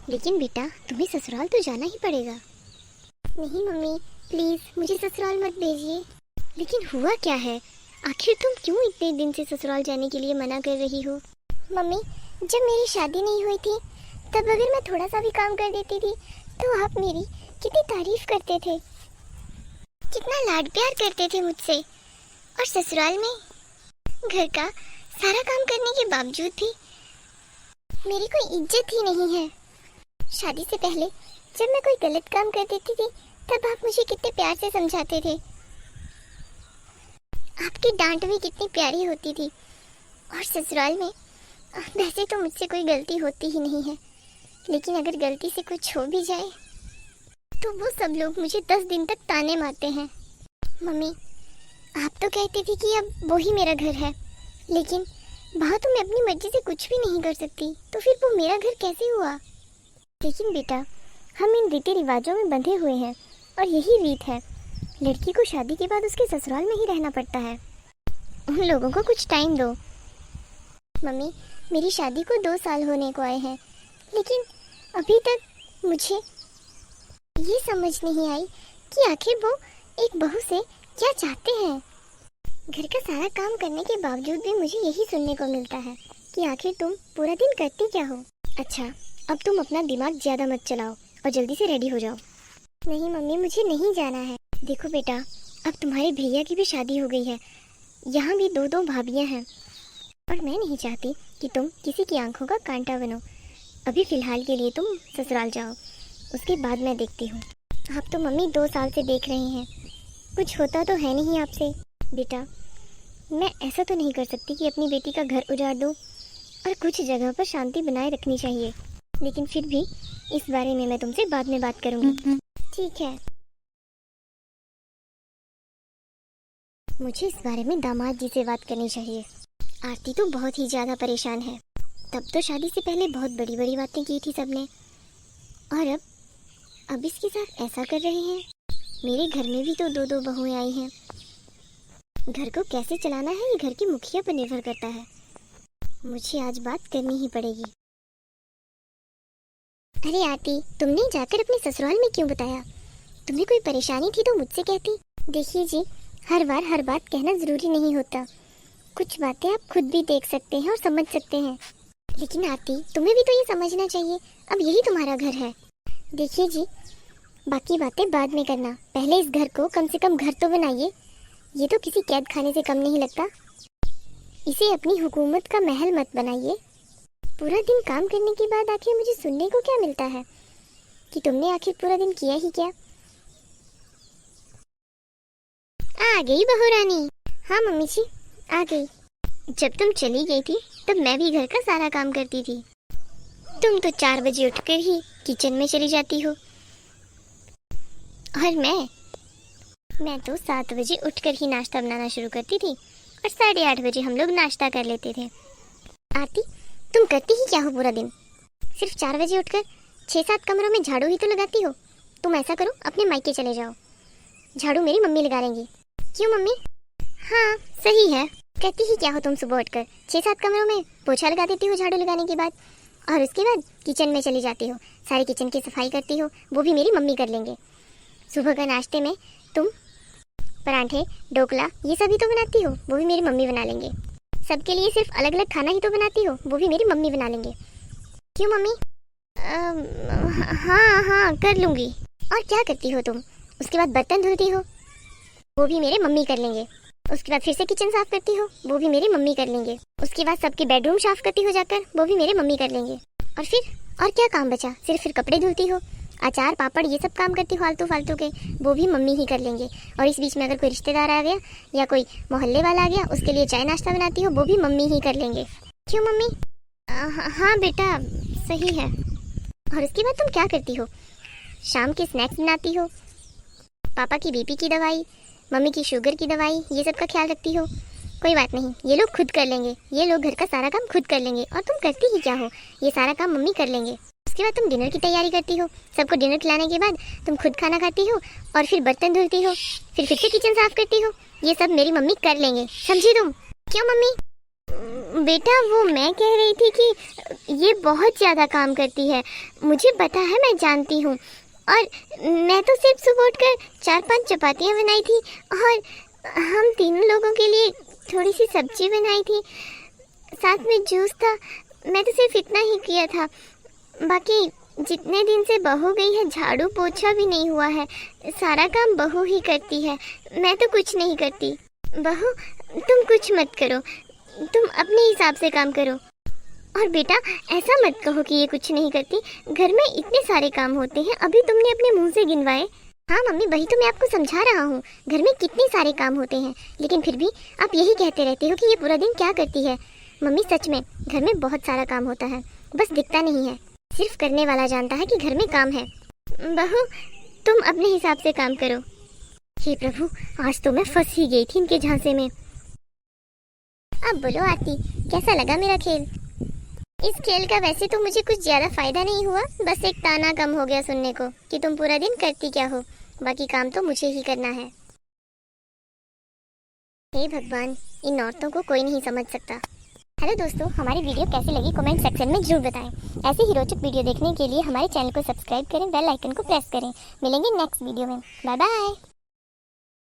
लेकिन बेटा तुम्हें ससुराल तो जाना ही पड़ेगा। नहीं मम्मी प्लीज़ मुझे ससुराल मत भेजिए। लेकिन हुआ क्या है, आखिर तुम क्यों इतने दिन से ससुराल जाने के लिए मना कर रही हो? मम्मी जब मेरी शादी नहीं हुई थी तब अगर मैं थोड़ा सा भी काम कर देती थी तो आप मेरी कितनी तारीफ करते थे, कितना लाड प्यार करते थे मुझसे। और ससुराल में घर का सारा काम करने के बावजूद भी मेरी कोई इज्जत ही नहीं है। शादी से पहले जब मैं कोई गलत काम कर देती थी तब आप मुझे कितने प्यार से समझाते थे, आपकी डांट भी कितनी प्यारी होती थी। और ससुराल में वैसे तो मुझसे कोई गलती होती ही नहीं है, लेकिन अगर गलती से कुछ हो भी जाए तो वो सब लोग मुझे 10 दिन तक ताने मारते हैं। मम्मी आप तो कहती थी कि अब वो ही मेरा घर है, लेकिन वहाँ तो मैं अपनी मर्जी से कुछ भी नहीं कर सकती, तो फिर वो मेरा घर कैसे हुआ? लेकिन बेटा हम इन रीति रिवाजों में बंधे हुए हैं और यही रीत है, लड़की को शादी के बाद उसके ससुराल में ही रहना पड़ता है। उन लोगों को कुछ टाइम दो। मम्मी मेरी शादी को 2 साल होने को आए हैं, लेकिन अभी तक मुझे ये समझ नहीं आई कि आखिर वो एक बहू से क्या चाहते हैं। घर का सारा काम करने के बावजूद भी मुझे यही सुनने को मिलता है कि आखिर तुम पूरा दिन करती क्या हो। अच्छा अब तुम अपना दिमाग ज़्यादा मत चलाओ और जल्दी से रेडी हो जाओ। नहीं मम्मी मुझे नहीं जाना है। देखो बेटा अब तुम्हारे भैया की भी शादी हो गई है, यहाँ भी 2 भाभियाँ हैं और मैं नहीं चाहती कि तुम किसी की आंखों का कांटा बनो। अभी फ़िलहाल के लिए तुम ससुराल जाओ, उसके बाद मैं देखती हूँ। आप तो मम्मी 2 साल से देख रही हैं, कुछ होता तो है नहीं आपसे। बेटा मैं ऐसा तो नहीं कर सकती कि अपनी बेटी का घर उजाड़ दूँ, और कुछ जगह पर शांति बनाए रखनी चाहिए, लेकिन फिर भी इस बारे में मैं तुमसे बाद में बात करूँगी। ठीक है। मुझे इस बारे में दामाद जी से बात करनी चाहिए। आरती तो बहुत ही ज़्यादा परेशान है। तब तो शादी से पहले बहुत बड़ी बड़ी बातें की थी सबने, और अब इसके साथ ऐसा कर रहे हैं। मेरे घर में भी तो 2 बहुएं आई हैं। घर को कैसे चलाना है ये घर की मुखिया पर निर्भर करता है। मुझे आज बात करनी ही पड़ेगी। अरे आरती तुमने जाकर अपने ससुराल में क्यों बताया? तुम्हें कोई परेशानी थी तो मुझसे कहती। देखिए जी हर बार हर बात कहना ज़रूरी नहीं होता, कुछ बातें आप खुद भी देख सकते हैं और समझ सकते हैं। लेकिन आरती तुम्हें भी तो ये समझना चाहिए, अब यही तुम्हारा घर है। देखिए जी बाकी बातें बाद में करना, पहले इस घर को कम से कम घर तो बनाइए। ये तो किसी कैद खाने से कम नहीं लगता। इसे अपनी हुकूमत का महल मत बनाइए। पूरा दिन काम करने के बाद आखिर मुझे सुनने को क्या मिलता है कि तुमने आखिर पूरा दिन किया ही क्या? आ गई बहू रानी। हाँ मम्मी जी आ गई। जब तुम चली गई थी तब मैं भी घर का सारा काम करती थी। तुम तो 4 बजे उठकर ही किचन में चली जाती हो, और मैं तो 7 बजे उठकर ही नाश्ता बनाना शुरू करती थी, और 8:30 बजे हम लोग नाश्ता कर लेते थे। आरती तुम करती ही क्या हो पूरा दिन? सिर्फ 4 बजे उठकर 6-7 कमरों में झाड़ू ही तो लगाती हो। तुम ऐसा करो अपने मायके चले जाओ, झाड़ू मेरी मम्मी लगा लेंगी। क्यों मम्मी? हाँ सही है, कहती ही क्या हो तुम? सुबह उठकर 6-7 कमरों में पोछा लगा देती हो झाड़ू लगाने के बाद, और उसके बाद किचन में चली जाती हो, सारे किचन की सफाई करती हो, वो भी मेरी मम्मी कर लेंगे। सुबह का नाश्ते में तुम पराठे ढोकला ये सभी तो बनाती हो, वो भी मेरी मम्मी बना लेंगे। सबके लिए सिर्फ अलग अलग खाना ही तो बनाती हो, वो भी मेरी मम्मी बना लेंगे। क्यों मम्मी? हाँ कर लूँगी। और क्या करती हो तुम? उसके बाद बर्तन धुलती हो, वो भी मेरे मम्मी कर लेंगे। उसके बाद फिर से किचन साफ करती हो, वो भी मेरी मम्मी कर लेंगे। उसके बाद सबके बेडरूम साफ करती हो जाकर, वो भी मेरे मम्मी कर लेंगे। और फिर और क्या काम बचा? सिर्फ फिर कपड़े धुलती हो, अचार पापड़ ये सब काम करती हो फालतू फालतू के, वो भी मम्मी ही कर लेंगे। और इस बीच में अगर कोई रिश्तेदार आ गया या कोई मोहल्ले वाला आ गया, उसके लिए चाय नाश्ता बनाती हो, वो भी मम्मी ही कर लेंगे। क्यों मम्मी? हाँ बेटा सही है। और उसके बाद तुम क्या करती हो? शाम के स्नैक्स बनाती हो, पापा की बीपी की दवाई, मम्मी की शुगर की दवाई, ये सब का ख्याल रखती हो। कोई बात नहीं, ये लोग खुद कर लेंगे, ये लोग घर का सारा काम खुद कर लेंगे। और तुम करती ही क्या हो? ये सारा काम मम्मी कर लेंगे। उसके बाद तुम डिनर की तैयारी करती हो, सबको डिनर खिलाने के बाद तुम खुद खाना खाती हो, और फिर बर्तन धुलती हो, फिर से किचन साफ करती हो, ये सब मेरी मम्मी कर लेंगे, समझी तुम? क्यों मम्मी? बेटा वो मैं कह रही थी कि ये बहुत ज़्यादा काम करती है, मुझे पता है, मैं जानती हूँ। और मैं तो सिर्फ सुबह उठकर 4-5 चपातियाँ बनाई थी और हम तीनों लोगों के लिए थोड़ी सी सब्जी बनाई थी, साथ में जूस था। मैं तो सिर्फ इतना ही किया था। बाकी जितने दिन से बहू गई है झाड़ू पोछा भी नहीं हुआ है, सारा काम बहू ही करती है, मैं तो कुछ नहीं करती। बहू तुम कुछ मत करो, तुम अपने हिसाब से काम करो। और बेटा ऐसा मत कहो कि ये कुछ नहीं करती, घर में इतने सारे काम होते हैं, अभी तुमने अपने मुंह से गिनवाए। हाँ मम्मी वही तो मैं आपको समझा रहा हूँ, घर में कितने सारे काम होते हैं, लेकिन फिर भी आप यही कहते रहते हो कि ये पूरा दिन क्या करती है। मम्मी सच में घर में बहुत सारा काम होता है, बस दिखता नहीं है, सिर्फ करने वाला जानता है कि घर में काम है। बहू तुम अपने हिसाब से काम करो। हे प्रभु, आज तो मैं फंस ही गई थी इनके झांसे में। अब बोलो आरती, कैसा लगा मेरा खेल? इस खेल का वैसे तो मुझे कुछ ज़्यादा फ़ायदा नहीं हुआ, बस एक ताना कम हो गया सुनने को कि तुम पूरा दिन करती क्या हो, बाकी काम तो मुझे ही करना है। हे भगवान, इन औरतों को कोई नहीं समझ सकता। हेलो दोस्तों, हमारी वीडियो कैसी लगी कमेंट सेक्शन में जरूर बताएं। ऐसे ही रोचक वीडियो देखने के लिए हमारे चैनल को सब्सक्राइब करें, बेल आइकन को प्रेस करें। मिलेंगे नेक्स्ट वीडियो में। Bye bye.